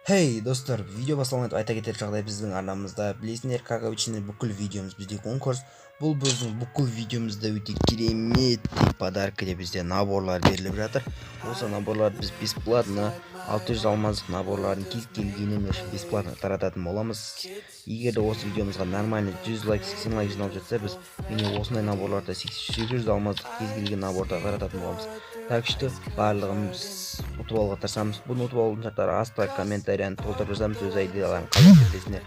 Hey достар, видео басталмайды айта кетер жағдай біздің арнамызда. Білесіңдер, как обычно бүкіл видеомыз бізде конкурс. Бұл біздің бүкіл видеомызда өте керемет подарка деп бізде наборлар беріліп жатыр. Осы наборлар біз бесплатно 600 алмаздық наборларын кез келгенін бесплатно тарататын боламыз. Егер де осы видеомызға нормально 100 лайк, 80 лайк жиналып жатса, біз міне осындай наборларда 800 алмаздық кез келген наборда тарататын боламыз. Так что барлығымыз ұтып алуға тырысамыз. Бұны ұтып алудың шарттары астына комментарияны толтырып жазамыз, өз идеяларын қалай білесіңдер.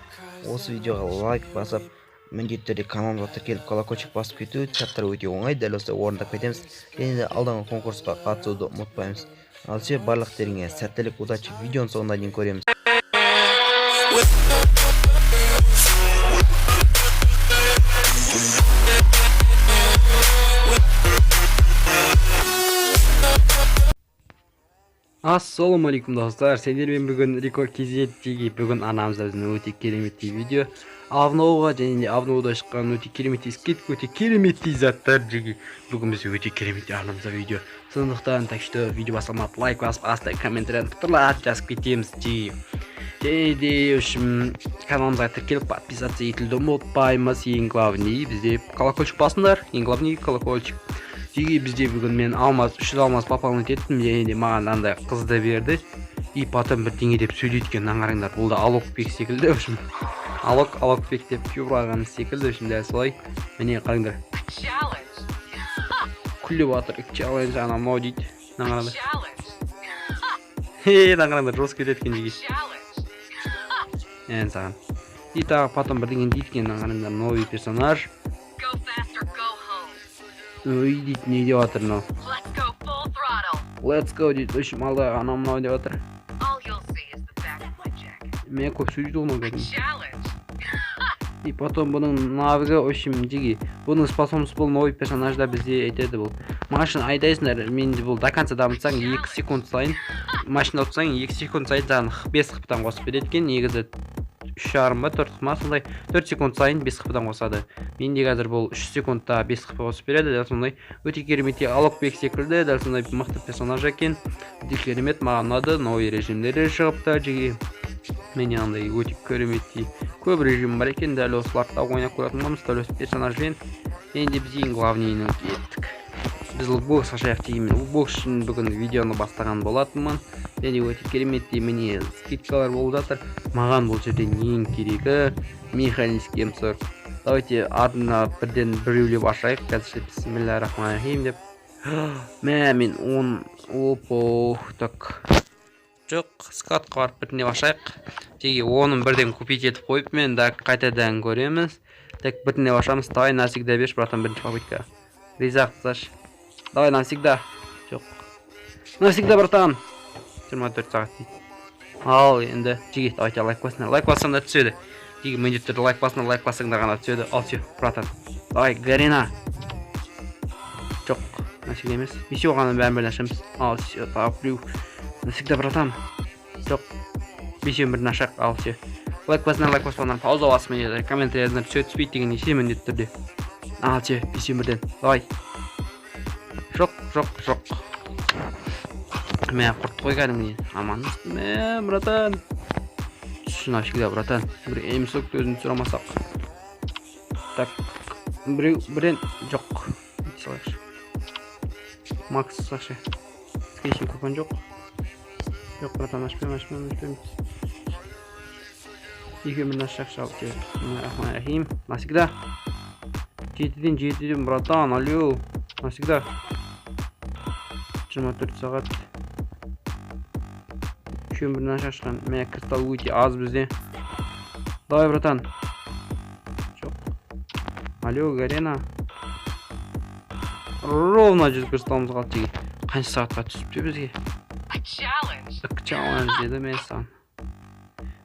Осы видеоға лайк басып, міндетті түрде каналымызға тіркеліп колокольчик басып кету шарттары өте оңай. Дәл осы орындап кетеміз. Және де алдағы конкурсқа қатысуды ұмытпаймыз. Ал ше барлықтарыңа сәттілік, удачи. Видеоның соңына дейін көреміз. Ассалаумалейкум достар, сендермен бүгін рекорд кезеттегі бүгін анамызда біздің өте кереметтей видео Авноуға және де Авноуда шыққан өте кереметтей скидка, өте кереметтей заттар жеге бүгін біз өте кереметтей анамызда видео. Сондықтан так что видео басталмады, лайк басып астына комментарияны пытырлап жазып кетеміз жеге. Және де каналымызға тіркеліп подписаться етуді ұмытпаймыз. Ең главный бізде колокольчик басыңдар, ең главный колокольчик. Жеге бізде бүгін мен 300 алмаз пополнить еттім, және де маған андай қызды берді. И потом бірдеңе деп сөйлеткен аңғарыңдар. Бұл да алокпек секілді. Алокпек деп күйбұрағаны секілді. Дәл солай. Міне қараңдар. Күліп атыр. Челлендж ана мынау дейді. Аңғарыңдар. Аңғарыңдар жос кететкен жеге. Саған. И тағы потом бірдеңе дейткен аңғарыңдар. Новый персонаж. Ой дейді, не деп атыр мынау? Let's go дейді. Өшім алда анау мынау деп атыр. Мен көп сөйлейді оны кәдімгі. И потом бұның навыгы өшім жеге. Бұның способность бұл новый персонажда бізде айтады бұл. Машина айдайсыңдар, мен бұл до конца дамытсаң 2 секунд сайын. Машина ұтсаң 2 секунд сайын жаны 5 қыптан қосып береткен. Негізі 3,5 ба 4 қыпма сондай 4 секунд сайын 5 қыптан қосады. Менде қазір бұл 3 секундта 5 қыпа қосып береді. Дәл сондай өте керемет алокбек секілді. Дәл сондай мықты персонаж екен. Өте керемет, маған ұнады. Новый режимдері шығыпты жеге. Менде андай өте кереметтей көп режим бар екен. Дәл осыларды ойнап көретін боламыз. Дәл осы персонажбен. Енді біз ең главныйын кеттік. Біз лутбокс ашайық деймін. Лутбокс үшін бүгін видеоны бастаған болатынмын. Және өте кереметтей міне скидкалар болып жатыр. Маған бұл жерден ең керегі механический М40. Давайте артына бірден біреулеп ашайық. Қазір бисмиллахиррахманиррахим деп. Мен так. Жоқ, скатқа барып бірден ашайық. Теге оның бірден купить етіп қойып, мен да қайтадан көреміз. Так бірден ашамыз. Давай навсегда берші, братан, бірінші попытка. Ризақ саш. Давай навсегда. Жоқ. Навсегда, братан. 24 сағат дейді. Ал енді жеге, давайте лайк басыңдар. Лайк бассаңдар түседі. Жеге міндетті түрде лайк басыңдар, лайк басыңдар ғана түседі. Ал все, братан. Давай, Гарина. Жоқ, навсегда емес. Бесеу ғана бәрін ашамыз. Ал все, тағы біреу. Навсегда, братан. Жоқ. Бесеу бірін ашақ. Ал все. Лайк басыңдар, лайк басыңдар. Пауза басып менде. Комментариядан түседі, түспейді деген есе міндетті түрде. Ал все, бесеу бірден. Давай. Жоқ. Мен құртты қой кәдімгіден. Аманбыз. Братан. Шына всегда, братан. Бір М40 өзін сұрамасақ. Так. Бірден. Жоқ. Салайықшы. Макс сақшы. Скейшін көпен жоқ. Жоқ, братан, ашпайм. Екі бірін ашақшы алып келіп. Рахманиррахим. Навсегда. 7-ден, братан. Алло. Навсегда. 24 сағат. Үшеуін бірін ашақшыған. Мен кристалл өте аз бізде. Давай, братан. Жоқ. Алло, Гарена. Ровно 100 кристаллымыз қалды жеге. Қанша сағатқа түсіпті бізге? Челлендж деді мен саған.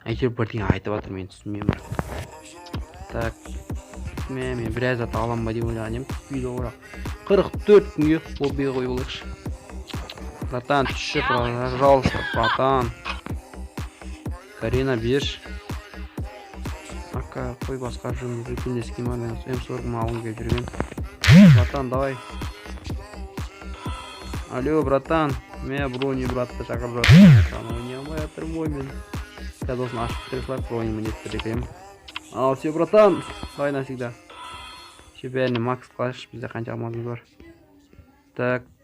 Әйтеуір бірдеңе айтып жатыр, мен түсінмеймін. Так. Мен біраз аты алам ба деп ойлағанем. Үйді орақ. 44 күнге лобби қой болайықшы. Братан, түсші, пожалуйста, братан. Карина, берш. Ака, қой басқа жүрміз. Үлкендескен бармен М40 алым келіп жүрген. Братан, давай. Алло, братан. Мен брони братты шақырып жатыр. Ойнай алмай жатырмын ғой мен. Сейчас должен аж переслать броню міндетті рекем. Ал, все, братан. Давай навсегда. Еще бәріне макс клаш, бізде қанша алмазымыз бар.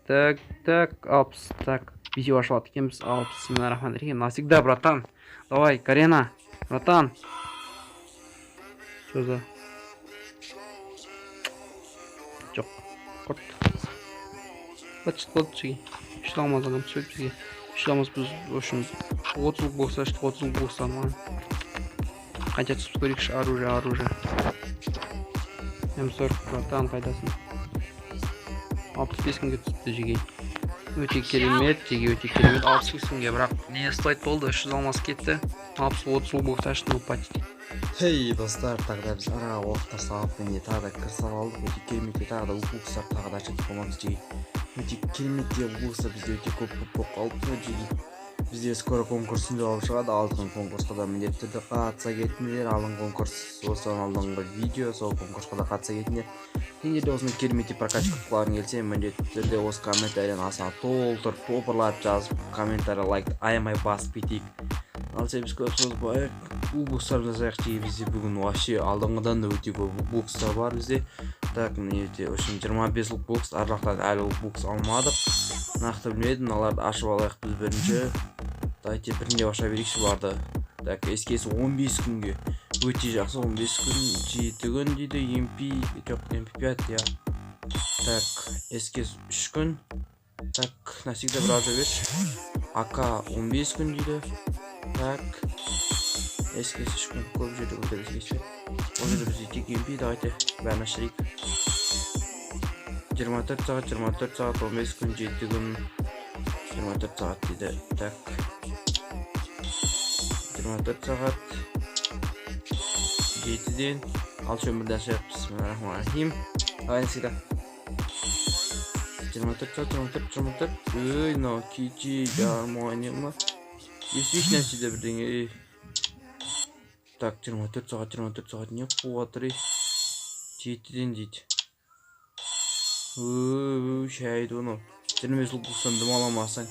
Так, алпс, так. Видео ашылады екенбіз, алпс, Бисмиллахиррахманиррахим. Навсегда, братан. Давай, Карена, братан. Что за? Жоқ, құрт. Латчы. Что алмаз адам түсіп бізге. Что алмаз біз, в общем, 30 болса, 30 болса, маған. Қанша түсіп көрейікші, оружие. М40, братан, қайдасын. 65 күнге түсіпті жеге. Өте керемет, жеге өте керемет. 65 күнге, бірақ не слайд болды, 300 алмаз кетті. 30 болса, ашты почти. Хей достар, тағы біз араға уақыттар салып міне тағы да кір салып алдық. Өте керемет, тағы да укуксар тағы да жетіп болмады жеге. Өте керемет де укуксар бізде өте көп қалыпты жеге. Бізде скоро конкурсын жауап шығады. Алдыңғы конкурсқа да міндетті түрде қатыса кетіңдер. Алдыңғы конкурс осыған алдыңғы видео, сол конкурсқа да қатыса кетіңдер. Сендерде осыны керемет прокачка қылғың келсе, міндетті түрде осы комментарияны аса толтырып, топырлап жазып, комментарий лайк аямай басып кетейік. Ал біз көп созбайық. Укукстар жасайық жеге. Бізде бүгін вообще алдыңғыдан да өте көп укукстар бар бізде. Так, міне өте 25 укукс, ар жақтан әлі укукс алмадық. Нақты білмедім, аларды ашып алайық біз бірінші. Дайте бірінде аша берейікші барды. Так, ескесі 15 күнге. Өте жақсы 15 күн, 7 күн дейді, MP5, я. Так, ескесі 3 күн. Так, насигда бір аша берші. АК 15 күн дейді. Так, ескесі 3 күн, көп жерде өтер ескесі. Ол жерде бізде тек MP, дағайте бәрін ашырейік. 24 сағат, 15 күн, 7 күн, 24 сағат дейді. Так, 24 сағат 7-ден ал шөмірден шайық. Бисмиллахиррахманиррахим. Ағайын сида 24 өй, мынау кичи жармайны ма? Есвиш нәрседе бірдеңе. Так, 24 сағат не қуатыр 7-ден дейді. Шайды оны 25 жыл бұқсан дым аламасаң.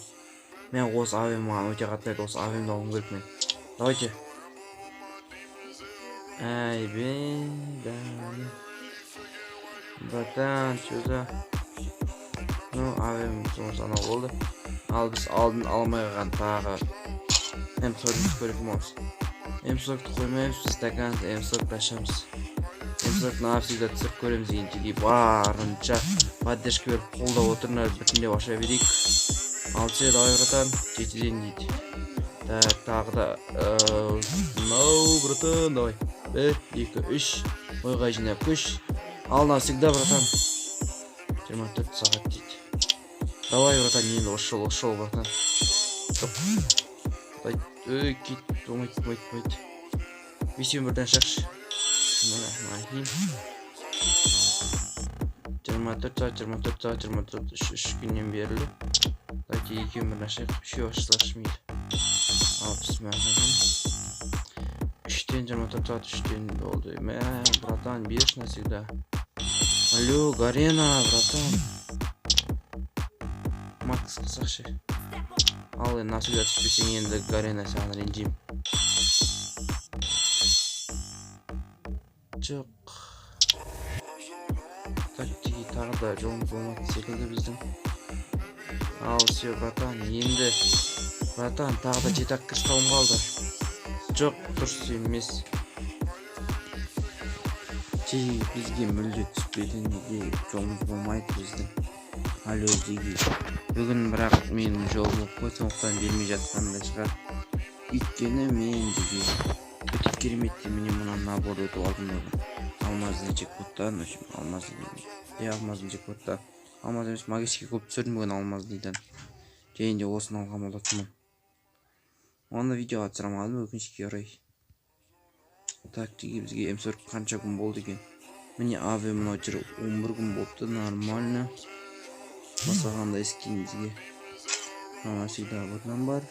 Мен осы авем маған өте қаттайды, осы авемді алғым керек мен. Давайте. Ай, бен, братан, что за? Ну, авем соңыз болды. Ал біз алдын алмай қалған тағы М40 көріп мұз. М40 қоймаймыз, біз стакан М40 ашамыз. М40 навсегда түсіп көреміз деген жеге барынша поддержка беріп қолдап отырыңдар, біртіндеп аша берейік. Ал че, давай братан, 7-ден дейді. Так, тағы да братан, давай 1, 2, 3 ойға жинап көш. Ал навсегда братан 24 сағат дейді. Давай братан, енді ошол братан. Ой, кет, болмайды. Бесеуін бірден шақшы. 24 сағат 3 күннен берілді. Дайте екеуін бірден шақшы. Үшеу ашылашмайды. Ал бисмиллахиррахманиррахим. 3-тен 24 сағат 3-тен болды. Братан, берші навсегда. Алло, Гарена, братан. Макс қысақшы. Ал енді навсегда түспесең енді Гарена саған ренжим. Жоқ. Так, тағы да жолымыз болмайды секілді біздің. Ал все, братан, енді братан, тағы да жетак кірстауым қалды. Жоқ, дұрыс емес. Бізге мүлде түспеді, неге жолымыз болмайды біздің. Алло, жеге. Бүгін бірақ менің жолым қойсоңықтан бермей жатқанда шығар. Өйткені мен жеге өте кереметті міне мұнан набор өтіп алдым. Алмаздың жекпоттан, алмаздың жекпоттан. Алмаз емес, магический көп түсірдім бүгін алмаз дейден. Және де осыны алғам олатымын. Оны видеоға түсірамадым, өкінішке орай. Так, теге бізге М40 қанша күн болды екен. Міне аве мынау жері 11 күн болыпты, нормально. Басағанда ескейін бізге. Ана всегда бұтынан бар.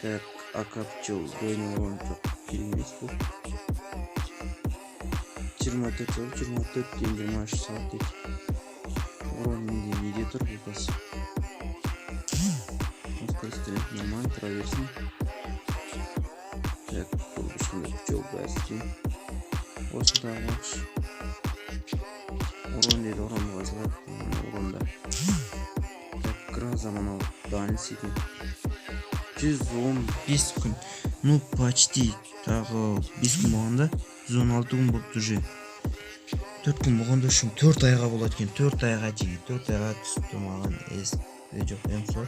Так, акапчыл дойны орын жоқ келмес бұл. 24 ден 23 сағат дейді. Орын неде тұр бұл басы. Нормально тұра берсін. Так, бұл ушундай жол басты. Осындай баш. Урон дейді, урон басылады. Урондар. Так, кран заманауи дальность екен. 115 күн. Ну, почти. Тағы 5 күн болғанда 116 күн болып уже. 4 күн болғанда үшін 4 айға болады екен. 4 айға жеге. 4 айға түсіп тұрмаған эс. Жоқ, емсо.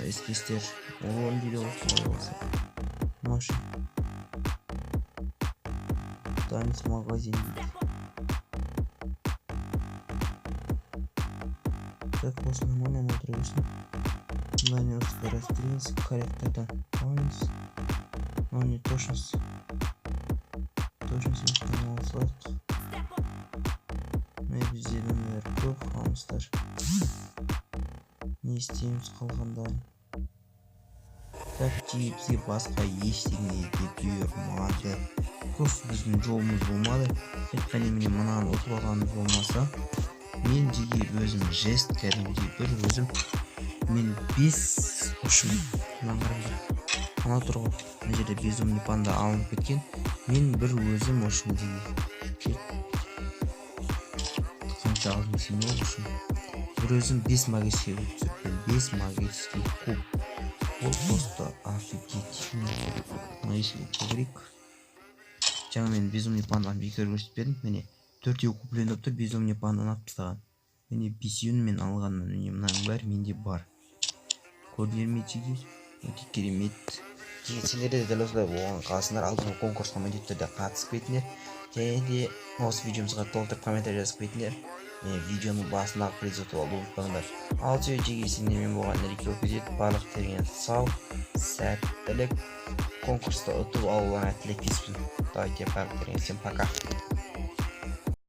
Эскестер. Урон дейді осы. Машин. Танец магазин. Так, после нормально отрывочно. Нанес скорострельность, корректор. Но не точность. Точность установил слайд. Maybe зеленый көп хамстар. Не істейміз қалғандарын. Так, бізге басқа ештеңе де бұйырмады. Просто біздің жолымыз болмады. Айтқаны міне мынаны ұтып алғанымыз болмаса, мен жеге өзім жест кәдімгідей бір өзім мен 5 ұшым ана тұрғы мына жерде безумный панда алынып кеткен. Мен бір өзім ұшым жеге қанша алдым сен ол ұшым бір өзім 5 магический өтсіппен 5 магический куб. Ол просто офигеть. Магический кубрик. Жаңа мен безумный панданы бекер көрсетіп бердім. Міне 4-еу купленіп тұр, безумный панданы алып тастаған. Міне 5-еуін мен алғанмын. Міне мынаның бәрі менде бар. Көрдіңдер ме жеге? Өте керемет. Сендер де дәл осылай болған қаласындар, алдыңғы конкурсқа міндетті түрде қатысып кетіңдер. Және де осы видеомызға толтырып комментарий жазып кетіңдер. Видеоның басындағы приз ұтып алуды ұмытпаңдар. Ал жеге сендермен болған Реке Өкізет барлықтарыңа сау, сәттілік, конкурста ұтып алуларыңа тілектеспін. Давайте барлықтарыңа всем пока.